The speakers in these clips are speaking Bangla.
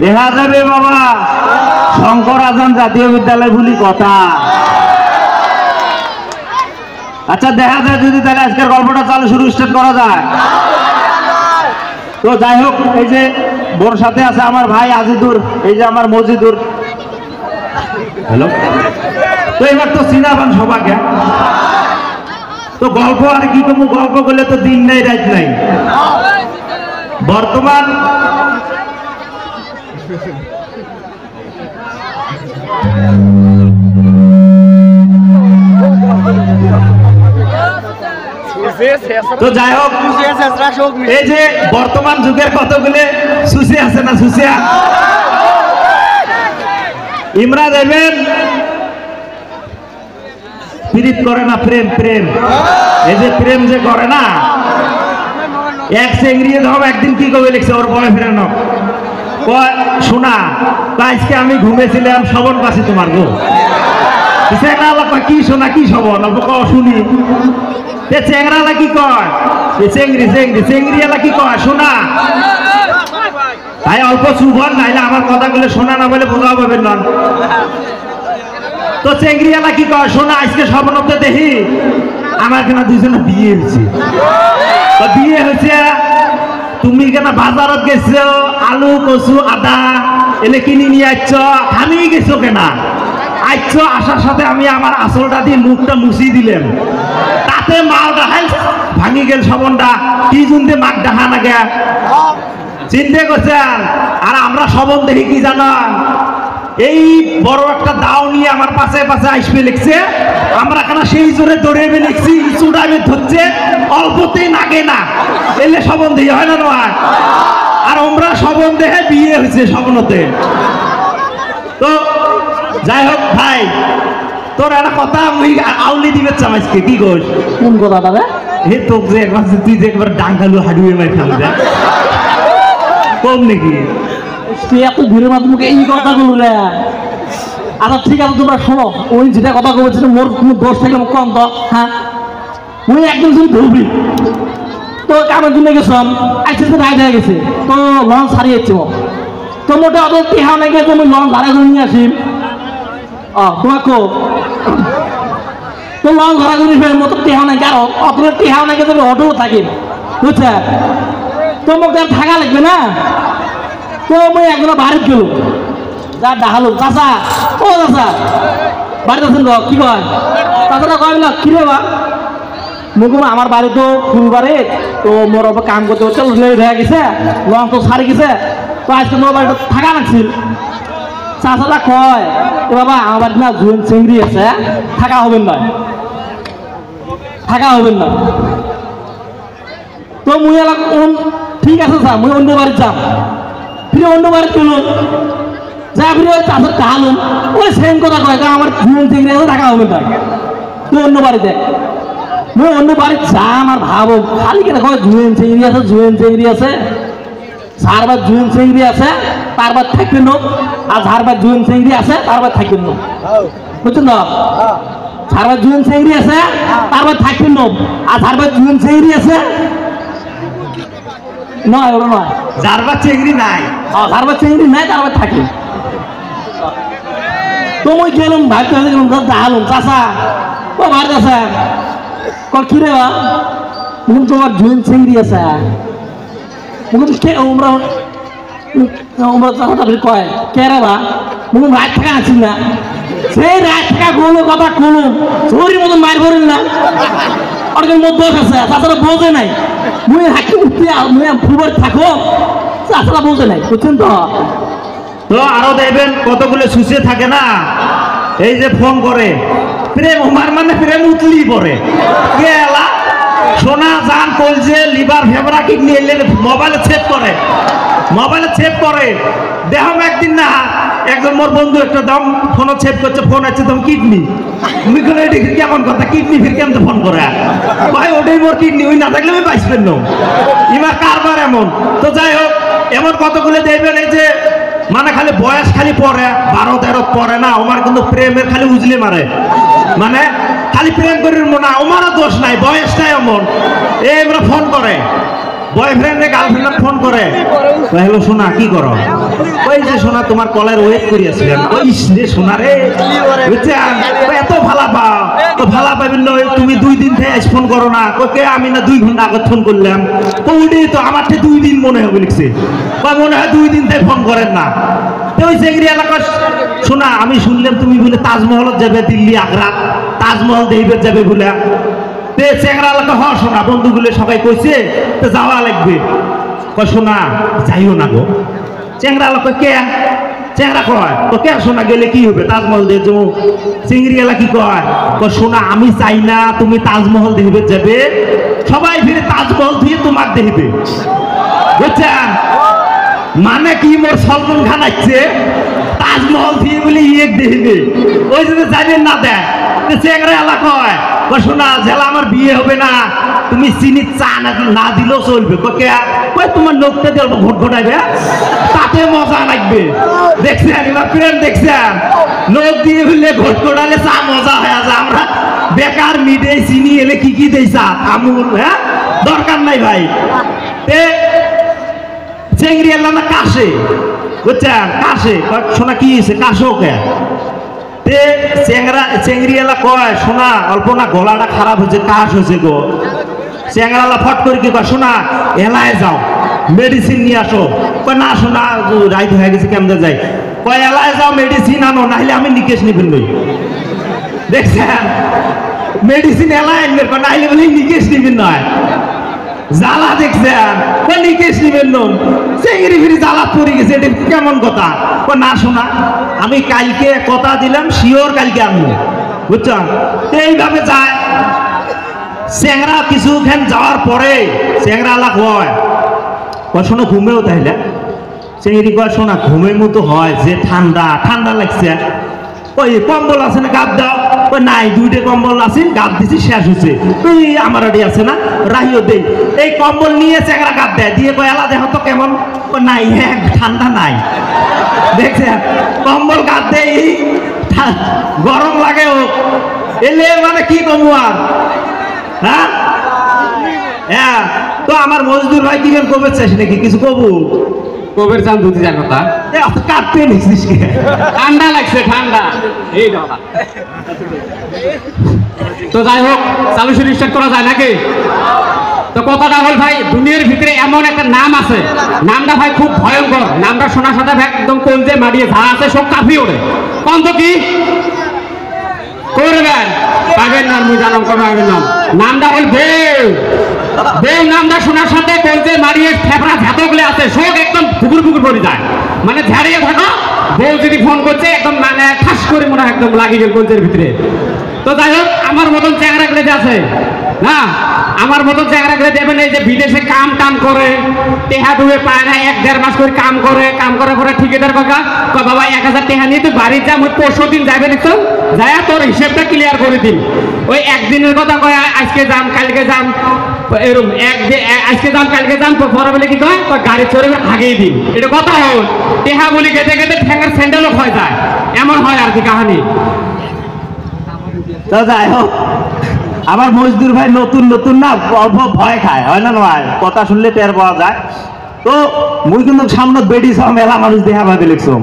দেখা যাবে বাবা শঙ্কর আজান জাতীয় বিদ্যালয় বলি কথা। আচ্ছা দেখা যায় যদি তাহলে আজকের গল্পটা চালু শুরু স্টার্ট করা যায়। তো যাই হোক, এই যে বোর সাথে আছে আমার ভাই আজিদুর, এই যে আমার মজিদুর। হ্যালো। তো এবার তো চিনাবান সবাকে। তো গল্প আর কি তুমি গল্প করলে তো দিন নাই রাত নাই। বর্তমান তো যাই হোক, এই যে বর্তমান যুগের কতগুলো সুসি আছে না, সুসিয়া ইমরা দেবেন পীড়িত করে না, প্রেম প্রেম, এই যে প্রেম যে করে না, এক চেংড়িয়ে ধর একদিন কি কবে লিখছে ওর বয়ফ্রেন্ড শোনা, আজকে আমি ঘুমেছিলাম শবন পাশে তোমার গো কি শোনা কি শবন শুনি চেংড়ালা কি কয়, চেংড়ি চেংড়ি চেংড়িয়ালা কি কয় শোনা, তাই অল্প সুবন নাইলে আমার কথাগুলো শোনা না বলে বোঝা পাবেন না। তো চেংড়িয়ালা কি কয় শোনা, আজকে স্বপ্নতে দেখি আমার কেন দুইজনে বিয়ে হয়েছে। তো বিয়ে হয়েছে তুমি কেন বাজারত গেছো, আলু কচু আদা এলে কিনে নিয়ে আসছ, খানি গেছো কেনা আইছ, আসার সাথে আমি আমার আসলটা দিয়ে মুখটা মুছি দিলাম, তাতে মাল দেখাই ভাঙি গেল সবনটা, কি জুনতে মাক দেখা না গে চিন্তা করছেন। আর আমরা সবন দেখি কি জানা, এই বড় একটা দাও নিয়ে আমার পাশে পাশে আসবে লিখছে, আমরা কেন সেই জোরে দৌড়ে লিখছি, চুড়াবে ধরছে, অল্পতেই নাগে না এলে সবন দেখি হয় না নয়। আর আমরা সবন দেখে বিয়ে হয়েছে স্বপ্নতে। তো যাই হোক ভাই, তোর একটা কথা আমি আউলি দিবে চামাইছে কি গোস, কোন কথা দাদা? হে তোকে যে একবার তুই যে একবার ডাঙ্গালু হাডুয়ে মাই খাম যা কম নাকি তুই এত ভিড়ের মাধ্যমে এই কথাগুলো রে। আচ্ছা ঠিক আছে তোমরা শোনো, ওই যেটা কথা বলছিল মোর কোনো দোষ থাকলে কম তো, হ্যাঁ ওই একদম যদি ধরবি তো কামের জন্য গেছিলাম, আইসে রাইড হয়ে গেছে, তো লঞ্চ হারিয়েছে, তো মোটে অত টিহা নাকি তুমি লঞ্চ ভাড়া করে নিয়ে আসি তোমাকে, তো লঞ্চ ভাড়া করে ফের মতো টিহা নাকি, আর অত টিহা নাকি তুমি অটো থাকি বুঝছে, তো মোক থাকা লাগবে না। তো মই একজন বাড়িতে গেল, যা ডাহালো চাচা, ও চাচা বাড়িতে আছেন কি কয়, চাচাটা কয় না কিরে বা মুখ আমার বাড়ি তো ফুলবারে, তো মোর কাম করতে হচ্ছে লেট হয়ে গেছে, লঞ্চ তো সারি গেছে, তো আজকে মোর বাড়িতে থাকা লাগছিল। চাচাটা কয় বাবা আমার বাড়িতে না জুয়েন চিংড়ি আছে, থাকা হবেন না, থাকা হবেন না। তো মুই ঠিক আছে স্যার, মুই অন্য বাড়িতে যাম, ফিরে অন্য বাড়িতে গেল, যা ফিরে ওই চাষের কাহালুম, ওই সেম কথা কয় আমার জুয়েন চিংড়ি আছে, থাকা হবেন না, তুই অন্য বাড়িতে। মুই অন্য বাড়িতে যাম আর ভাবো খালি কেন কয় জুয়েন চিংড়ি আছে, জুয়েন চিংড়ি আছে, যারবার জুয়েন চিংড়ি আছে তারবার থাকবেন না, আর যারবার জুয়েন চিংড়ি আছে তারবার থাকবেন না, বুঝছেন না? যারবার জুয়েন চিংড়ি আছে তারবার থাকবেন না, আর যারবার জুয়েন চিংড়ি আছে নয়, ওরা নয়, যারবার চিংড়ি নাই, যারবার চিংড়ি নাই তারবার থাকে। তো মই গেলাম ভাবতে গেলাম, দেখালাম চাষা ও ভাই চাষা কল কি রে বা তোমার জুয়েন চিংড়ি আছে, কয় কে রে বা রাত থাকা আছি না, সেই রাত থাকা কোনো কথা কোনো চোরের মতন মার করেন না, ওর মোট দোষ আছে, তাছাড়া বোঝে নাই, মুই হাঁকি উঠতে মুই ফুবার থাকো, তাছাড়া বোঝে নাই, বুঝছেন তো? তো আরো দেখবেন কতগুলো সুসে থাকে না, এই যে ফোন করে প্রেম হুমার মানে প্রেম উতলি পড়ে গেলা সোনা জান কলজে লিভার ফেবরা কিডনি এলে মোবাইলে সেভ করে, মোবাইলে সেভ করে। দেখো একদিন না একজন মোর বন্ধু একটা দাম ফোনও সেভ করছে, ফোন আছে তুমি কিডনি, তুমি কোনো এটি কেমন কথা কিডনি ফির কেমন ফোন করে ভাই, ওটাই মোর কিডনি, ওই না থাকলে আমি পাইসবেন না, ইমার কারবার এমন। তো যাই হোক, এমন কতগুলো দেখবেন এই যে মানে খালি বয়স খালি পরে 12-13 পরে না, আমার কিন্তু প্রেমের খালি উজলে মারে, মানে খালি প্রেম করির মনে আমারও দোষ নাই, বয়সটাই এমন। এই আমরা ফোন করে বয়ফ্রেন্ডে গার্লফ্রেন্ড ফোন করে, হ্যালো সোনা কি করো, ওই যে সোনা তোমার কলের ওয়েট করি আসলেন, ওই রে সোনা রে বুঝছেন এত ভালা পাও, তো ভালা পাবেন নয় তুমি 2 দিন থেকে ফোন করো না, ওকে আমি না 2 ঘন্টা আগে ফোন করলাম, তো ওইটাই তো আমার 2 দিন মনে হবে লিখছে, মনে হয় 2 দিন থেকে ফোন করেন না। তো ওই চেংড়ি এলাকা শোনা আমি শুনলাম তুমি বলে তাজমহলত যাবে, দিল্লি আগ্রা তাজমহল দেখবে যাবে বলে, চেংড়া এলাকা হ শোনা বন্ধুগুলো সবাই কইছে তো যাওয়া লাগবে, শোনা যাইও না গো। চেংড়া এলাকা কে, চেংড়া কয় তো কে শোনা গেলে কি হবে, তাজমহল দিয়ে যাবো। চিংড়ি এলাকা কি কয় শোনা আমি চাই না তুমি তাজমহল দেখবে যাবে, সবাই ফিরে তাজমহল দিয়ে তোমার দেখবে, বুঝছেন মানে কি মোর সলমান খান আছে তাজমহল দিয়ে বলে ইয়ে দেখবে, ওই যদি জানেন না দেয় চেংড়া এলাকা হয় শোনা জেলা আমার বিয়ে হবে না, তুমি চিনি চা না দিলেও চলবে, তোমার নোকটা দিয়ে ঘট ঘটাইবে তাতে মজা লাগবে, দেখছেন এবার প্রেম দেখছেন নোক দিয়ে বললে ঘট ঘটালে চা মজা হয়ে যায়। আমরা বেকার মিডে চিনি এলে কি কি দেই চা আমুল, হ্যাঁ দরকার নাই ভাই। চেংড়ি এলা না কাশে, বুঝছেন কাশে শোনা কি হয়েছে কাশো কে, চেংড়ি এলা কয় শোনা অল্প না গলাটা খারাপ হয়েছে কাশ হয়েছে গো, চেংড়ালা ফট করে কি কয় শোনা এলায় যাও মেডিসিন নিয়ে আসো, কয় না শোনা রাইত হয়ে গেছে কেমনে যাই, কয় এলায় যাও মেডিসিন আনো নাহলে আমি নিকেশ নিবেন নই, দেখছেন মেডিসিন এলায় আনবে নাহলে বলে নিকেশ নিবেন নয়, জ্বালা দেখছেন নিকেশ নিবেন নুন চেংড়ি ফিরি জ্বালা পড়ে গেছে, এটা কেমন কথা, না শোনা আমি কালকে কথা দিলাম শিওর কালকে আনবো, বুঝছেন এইভাবে যায়। চেংড়া কিছুখান যাওয়ার পরে চেংড়া লাখ হয় শোনো ঘুমেও তাইলে, চেংড়ি কয় শোনা ঘুমের মতো হয় যে ঠান্ডা ঠান্ডা লাগছে, ওই কম্বল আছে না গাপ দাও, ওই নাই 2টে কম্বল আছে গাপ দিছি শেষ হয়েছে, তুই আমার আড়ি আছে না রাহিও দে, এই কম্বল নিয়ে চেংড়া গাপ দেয় দিয়ে কয় এলা দেখো তো কেমন, নাই হ্যাঁ ঠান্ডা নাই, দেখছেন কম্বল গাপ দেয় গরম লাগে ও এলে মানে কি কমু আর, হ্যাঁ হ্যাঁ তো আমার মজদুর ভাই কি কবে চাইছ নাকি কিছু কবু কবের চান ধুতি যার কথা কাটতে নিচ্ছিস ঠান্ডা লাগছে ঠান্ডা এই দাদা। তো যাই হোক চালু শুরু স্টার্ট করা যায় নাকি, তো কথাটা হল ভাই দুনিয়ার ভিতরে এমন একটা নাম আছে, নামটা ভাই খুব ভয়ঙ্কর, নামটা শোনার সাথে একদম কলজে মারিয়ে যা আছে সব কাঁপিয়ে ওঠে, কোন তো কি করবেন পাবেন না মুই জানাম কোনো পাবেন না, নামটা হল বউ, বউ নামটা শোনার সাথে কলজে মারিয়ে ফেফড়া ঝাঁতগুলো আছে সব একদম পুকুর পুকুর পড়ে যায়, মানে ঝাড়িয়ে থাকো বউ যদি ফোন করছে একদম মানে ঠাস করে মনে হয় একদম লাগিয়ে গেল কলজের ভিতরে। তো যাই হোক আমার মতন চেংড়া গেলে আছে না, আমার মতন চেংড়া গেলে দেবেন এই যে বিদেশে কাম টাম করে টেহা ডুবে পায় না, 1-1.5 মাস করে কাম করে পরে ঠিকাদার কাকা বাবা 1000 টাকা নিয়ে তুই বাড়ি যা, মুই 5 দিন যাবে দেখছো যায় তোর হিসেবটা ক্লিয়ার করে দিন, ওই একদিনের কথা কয় আজকে যাম কালকে যাম এরকম আজকে যাম কালকে যাম পরে বলে কি কয় গাড়ি চড়ে আগেই দিন, এটা কথা হল টেহা বলি গেতে গেতে ঠ্যাঙ্গার স্যান্ডেলও হয়ে যায়, এমন হয় আর কি কাহানি। তো যাই হোক আমার মজদুর ভাই নতুন নতুন না অল্প ভয় খায় হয় না নয়, কথা শুনলে টের পাওয়া যায়। তো মুই কিন্তু সামনে বেডি সহ মেলা মানুষ দেখা ভাবে লিখছম,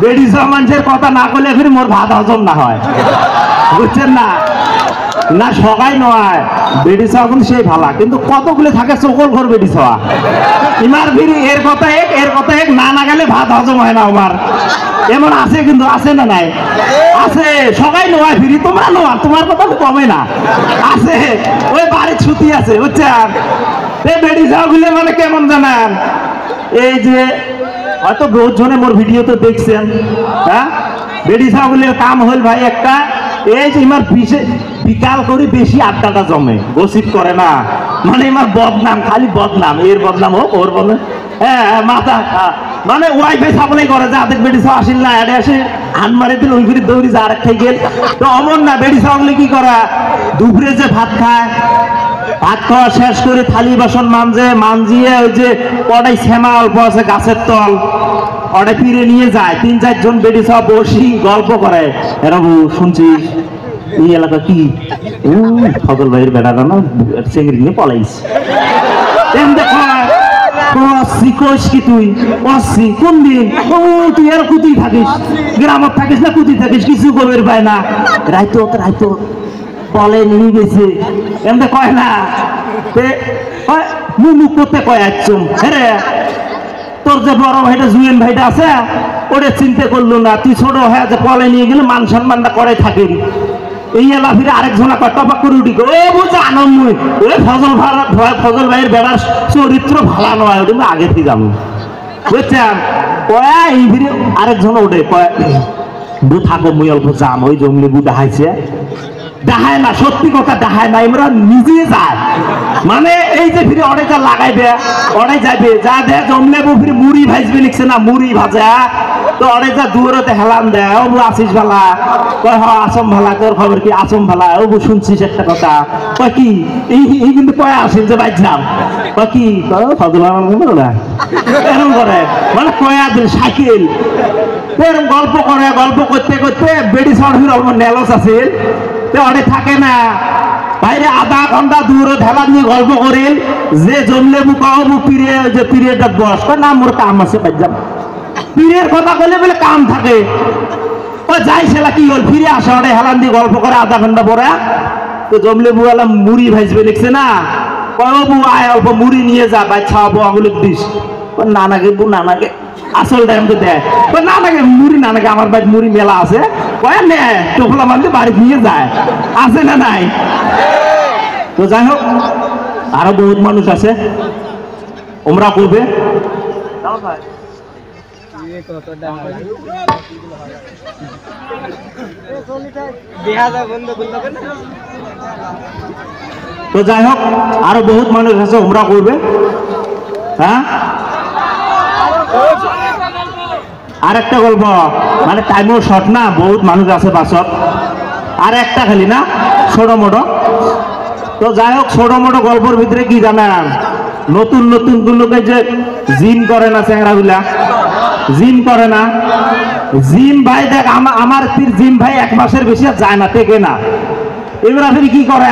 বেডি সহ মানুষের কথা না করলে ফির মোর ভাত হজম না হয়, বুঝছেন না না সবাই নয় বেডি সহ কিন্তু সেই ভালা, কিন্তু কতগুলো থাকে চকল ঘর বেডি সহ ইমার ফিরি এর কথা এক না গেলে ভাত হজম হয় না আমার, এমন আছে কিন্তু আছে না নাই আছে, সবাই নোয়া ফিরি তোমরা নোয়া তোমার কথা তো কমে না আছে, ওই বাড়ির ছুটি আছে বুঝছেন, এই বেডি সহগুলো মানে কেমন জানেন, এই যে হয়তো বহুত জনে মোর ভিডিও তো দেখছেন, হ্যাঁ বেডি সহগুলোর কাম হল ভাই একটা এই যে ইমার বিকাল করে বেশি আড্ডাটা জমে, গসিপ করে না, মানে ইমার বদনাম খালি বদনাম, এর বদনাম হোক ওর বদনাম, হ্যাঁ মাথা মানে ওয়াইফাই সাপ্লাই করে যে আধেক বেডি সহ আসিল না এডে আসে হান মারে দিল ওই ফিরে দৌড়ি যা আরেক খাই গেল, তো অমন না বেডি সহগুলো কি করা দুপুরে যে ভাত খায় ভাত খাওয়া শেষ করে থালি বাসন মানজিয়ে ওই যে কটাই শ্যামা অল্প আছে গাছের তল ওটা ফিরে নিয়ে যায় 3-4 জন বেডি সব বসি গল্প করে এরা শুনছিস এই এলাকা কি ফজল ভাইয়ের বেড়াটা না চেঙ্গিরি নিয়ে পলাইছে কি তুই কোন দিন তুই আর কুতি থাকিস গ্রামত থাকিস না কুতি থাকিস কিছু কবের পায় না রাইতো বলে নিয়ে গেছে এমনি কয় না মুখ করতে কয় একচম হ্যাঁ তোর যে বড় ভাইটা জুয়েন ভাইটা আছে ওটা চিন্তা করলো না তুই ছোট হয়ে যে পলে নিয়ে গেলে মান সম্মানটা করে থাকেন এই এলা ফিরে আরেকজনা টপাক করে উঠি ও বুঝে আনন্দ ওই ফজল ভাইয়ের বেড়ার চরিত্র ভালো নয় ওটা আগে থেকে যাবো বুঝছেন কয়া এই ফিরে আরেকজন ওঠে কয় বু থাকো মুই অল্প যাম ওই জঙ্গলি বু দেখাইছে দেখায় না সত্যি কথা দেখায় না আমরা নিজে যায় মানে এই যে ফিরে অনেকটা লাগাইবে অনেক যাবে যা দেয় জমলে বউ ফিরে মুড়ি ভাজবে লিখছে না মুড়ি ভাজা তো অনেক যা দূরতে হেলান দেয় ও বউ আসিস ভালা কয় হ আসম ভালা তোর খবর কি আসম ভালা ও বউ শুনছিস একটা কথা কয় কি এই কিন্তু কয় আসিস যে বাইজাম কয় কি ফজল না এরকম করে মানে কয়া দিল সাইকেল এরকম গল্প করতে করতে বেডি সরফির অল্প নেলস আছে অনেক থাকে না বাইরে আধা ঘন্টা দূরে ঢেলা নিয়ে গল্প করেন যে জমলে পিড়ে যে পিড়েটা বস না মোর কাম আছে পাইজাম পীরের কথা বলে বলে কাম থাকে ও যাই সেলা কি হল ফিরে আসে অনেক হেলান দিয়ে গল্প করে আধা ঘন্টা পরে তো জমলে বুয়ালা মুড়ি ভাজবে লিখছে না কয় বউ আয় অল্প মুড়ি নিয়ে যা ভাই খাওয়াবো আগুলো দিস নানাকে বউ নানাকে আসল টাইম তো দেয় না নাকি মুড়ি না নাকি আমার বাড়ির মুড়ি মেলা আছে কয় নে টোপলা মারলে বাড়ি নিয়ে যায় আছে না নাই তো যাই হোক আরো বহুত মানুষ আছে ওমরা করবে তো যাই হোক আরো বহুত মানুষ আছে ওমরা করবে হ্যাঁ আর একটা গল্প মানে টাইমও শর্ট না বহুত মানুষ আছে বাসত আর একটা খালি না ছোট মোটো তো যাই হোক ছোট মোটো গল্পের ভিতরে কি জানেন নতুন গুলোকে যে জিম করে না চেংড়াগুলা জিম করে না জিম ভাই দেখ আমার জিম ভাই 1 মাসের বেশি যায় না টেকে না এবার আপনি কি করে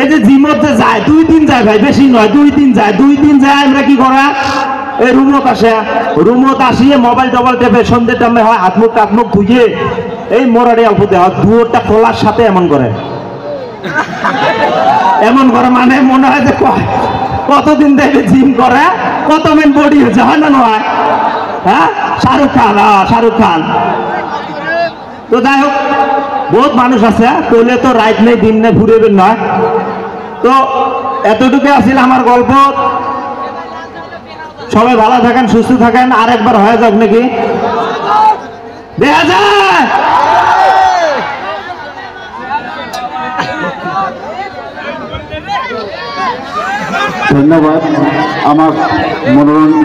এই যে জিমত যে যায় 2 দিন যায় ভাই বেশি নয় 2 দিন যায় আমরা কি করে এই রুমত আসিয়ে মোবাইল টোবাইল টেপে সন্ধ্যে টাইমে হয় হাত মুখ ধুয়ে এই মোরাড়ি অল্প দেওয়া দুয়োটা খোলার সাথে এমন করে মানে মনে হয় যে কতদিন থেকে জিম করে কত মেন বডি হয়েছে হয় না নয় হ্যাঁ শাহরুখ খান তো যাই হোক বহুত মানুষ আছে কইলে তো রাইট নেই দিন নেই ঘুরেবেন নয় তো এতটুকু আসলে আমার গল্প সবাই ভালো থাকেন সুস্থ থাকেন আর একবার হয়ে যাক নাকি দেখা যায় ধন্যবাদ আমার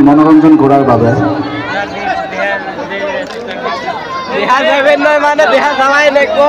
মনোরঞ্জন করার বাবে দেখা যাবেন নয় মানে দেখা যাওয়াই দেখবো